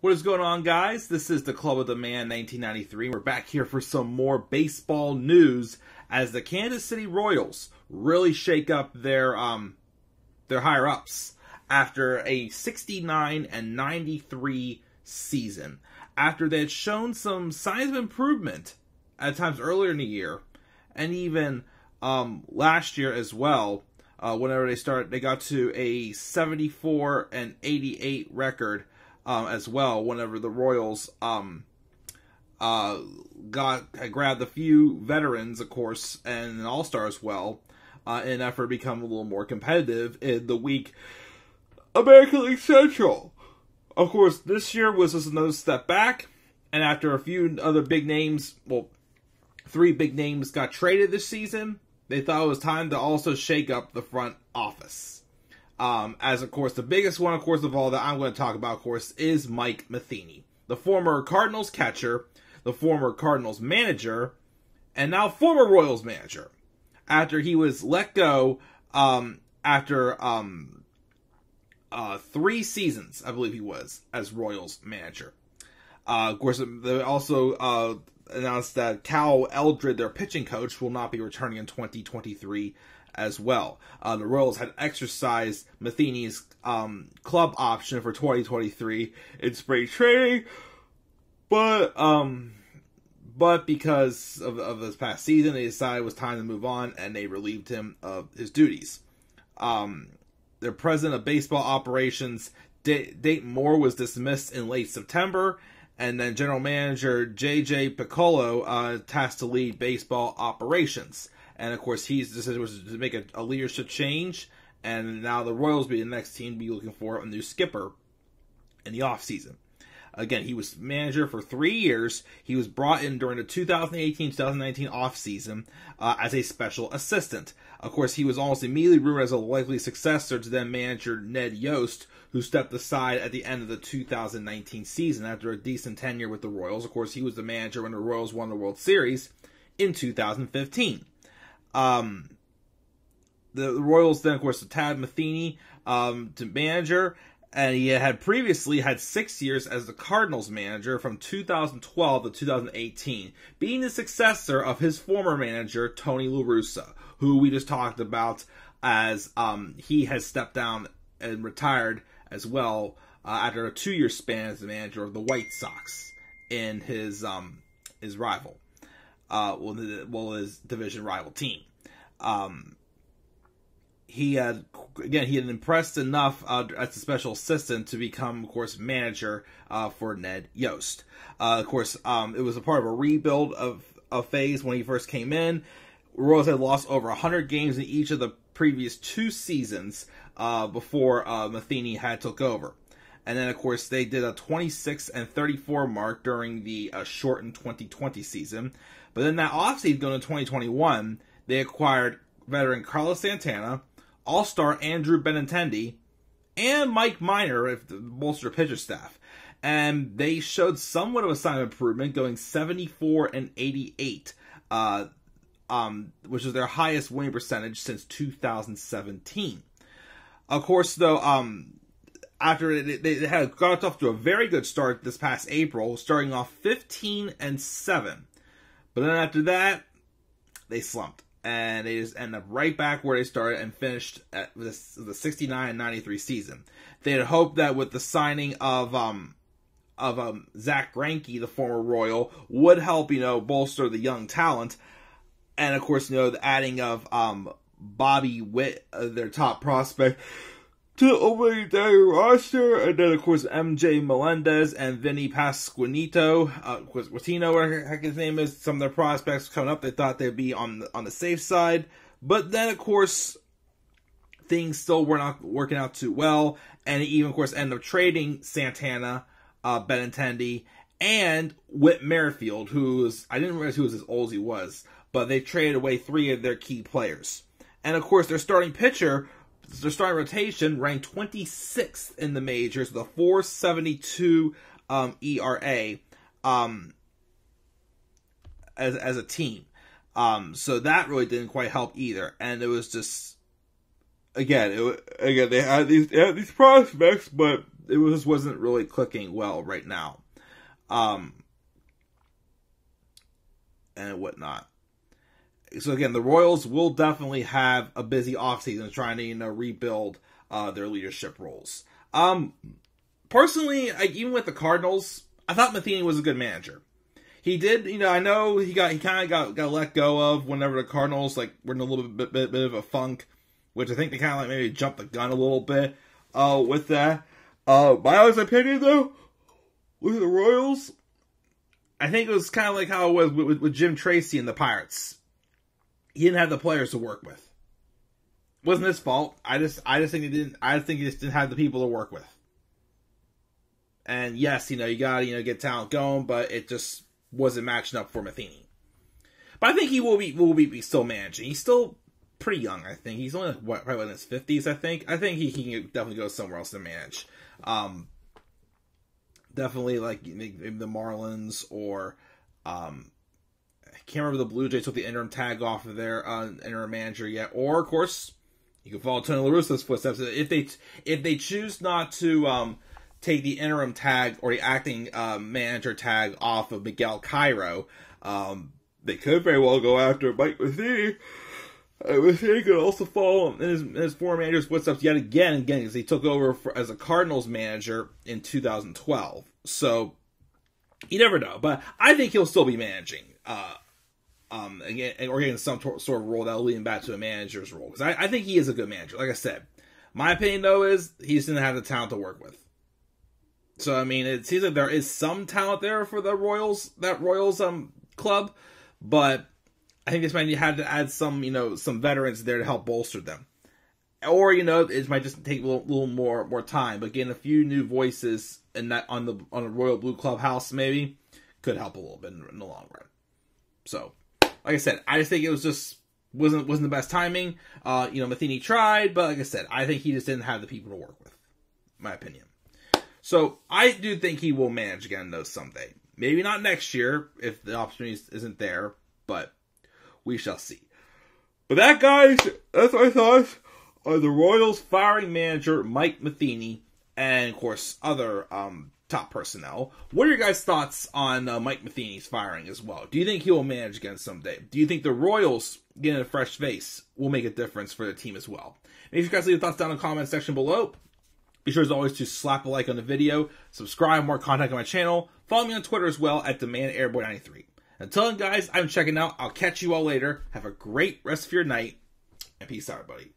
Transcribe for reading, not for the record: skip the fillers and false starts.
What is going on, guys? This is the Club of the Man 1993. We're back here for some more baseball news as the Kansas City Royals really shake up their higher-ups after a 69-93 season. After they had shown some signs of improvement at times earlier in the year, and even last year as well, whenever they got to a 74-88 record. As well, whenever the Royals had grabbed a few veterans, of course, and an all-star as well, in an effort to become a little more competitive in the weak American League Central. Of course, this year was just another step back, and after a few other big names, well, 3 big names got traded this season, they thought it was time to also shake up the front office. As, of course, the biggest one, of course, of all that I'm going to talk about, of course, is Mike Matheny, the former Cardinals catcher, the former Cardinals manager, and now former Royals manager. After he was let go after 3 seasons, I believe he was, as Royals manager. Of course, they also announced that Cal Eldred, their pitching coach, will not be returning in 2023 as well. The Royals had exercised Matheny's club option for 2023 in spring training, but because of this past season, they decided it was time to move on, and they relieved him of his duties. Their president of baseball operations, Dayton Moore, was dismissed in late September, and then general manager J.J. Piccolo tasked to lead baseball operations. And, of course, his decision was to make a leadership change, and now the Royals be the next team to be looking for a new skipper in the offseason. Again, he was manager for 3 years. He was brought in during the 2018-2019 offseason as a special assistant. Of course, he was almost immediately rumored as a likely successor to then manager Ned Yost, who stepped aside at the end of the 2019 season after a decent tenure with the Royals. Of course, he was the manager when the Royals won the World Series in 2015. The Royals then, of course, tabbed Matheny to manager, and he had previously had 6 years as the Cardinals manager from 2012 to 2018, being the successor of his former manager, Tony La Russa, who we just talked about as he has stepped down and retired as well after a 2-year span as the manager of the White Sox in his rival. His division rival team. He had impressed enough as a special assistant to become, of course, manager for Ned Yost. Of course, it was a part of a rebuild of phase when he first came in. Royals had lost over 100 games in each of the previous 2 seasons before Matheny had took over. And then, of course, they did a 26-34 mark during the shortened 2020 season. But then that offseason, going to 2021, they acquired veteran Carlos Santana, all-star Andrew Benintendi, and Mike Minor, the bolster pitcher staff. And they showed somewhat of a sign of improvement, going 74-88, which is their highest winning percentage since 2017. Of course, though, after they had got off to a very good start this past April, starting off 15-7. But then after that, they slumped. And they just ended up right back where they started and finished at the 69-93 season. They had hoped that with the signing of Zach Greinke, the former Royal, would help, bolster the young talent. And, of course, the adding of Bobby Witt, their top prospect, to the opening day roster, and then, of course, MJ Melendez and Vinny Pasquantino, whatever his name is, some of their prospects coming up, they thought they'd be on the safe side, but then, of course, things still were not working out too well, and he even, of course, ended up trading Santana, Benintendi, and Whit Merrifield, I didn't realize who was as old as he was, but they traded away 3 of their key players. And, of course, their starting rotation ranked 26th in the majors with a 4.72 ERA as a team. So that really didn't quite help either. And it was just, again, they had these prospects, but wasn't really clicking well right now. And whatnot. So again, the Royals will definitely have a busy offseason trying to, rebuild their leadership roles. Personally, even with the Cardinals, I thought Matheny was a good manager. He did, I know he kind of got let go of whenever the Cardinals were in a little bit of a funk, which I think they kind of maybe jumped the gun a little bit with that. My honest opinion though, with the Royals, I think it was kind of like how it was with Jim Tracy and the Pirates. He didn't have the players to work with. It wasn't his fault. I just think he didn't. I think he just didn't have the people to work with. And yes, you gotta get talent going, but it just wasn't matching up for Matheny. But I think he will be still managing. He's still pretty young. I think he's only probably in his 50s. I think he can definitely go somewhere else to manage. Definitely maybe the Marlins or I can't remember the Blue Jays took the interim tag off of their interim manager yet. Or of course, you can follow Tony La Russa's footsteps if they choose not to take the interim tag or the acting manager tag off of Miguel Cairo. They could very well go after Mike Matheny. Matheny could also follow in his former manager's footsteps yet again, because he took over as a Cardinals manager in 2012. So, you never know. But I think he'll still be managing. Again, or getting some sort of role that'll lead him back to a manager's role. Because I think he is a good manager. Like I said, my opinion, though, is he just didn't have the talent to work with. So, I mean, it seems like there is some talent there for the Royals club, but I think this might have to add some veterans there to help bolster them. Or, it might just take a little more time, but getting a few new voices on the Royal Blue Clubhouse maybe could help a little bit in the long run. So, like I said, I just think it was just wasn't the best timing. Matheny tried, but like I said, I think he just didn't have the people to work with. My opinion. So, I do think he will manage again, though, someday. Maybe not next year, if the opportunity isn't there, but we shall see. But that, guys, that's my thoughts on the Royals firing manager Mike Matheny, and, of course, other top personnel. What are your guys' thoughts on Mike Matheny's firing as well? Do you think he will manage again someday? Do you think the Royals getting a fresh face will make a difference for the team as well? And if you guys leave your thoughts down in the comment section below, be sure as always to slap a like on the video, subscribe, more content on my channel, follow me on Twitter as well at DemandAirboy93. Until then, guys, I'm checking out. I'll catch you all later. Have a great rest of your night, and peace out, everybody.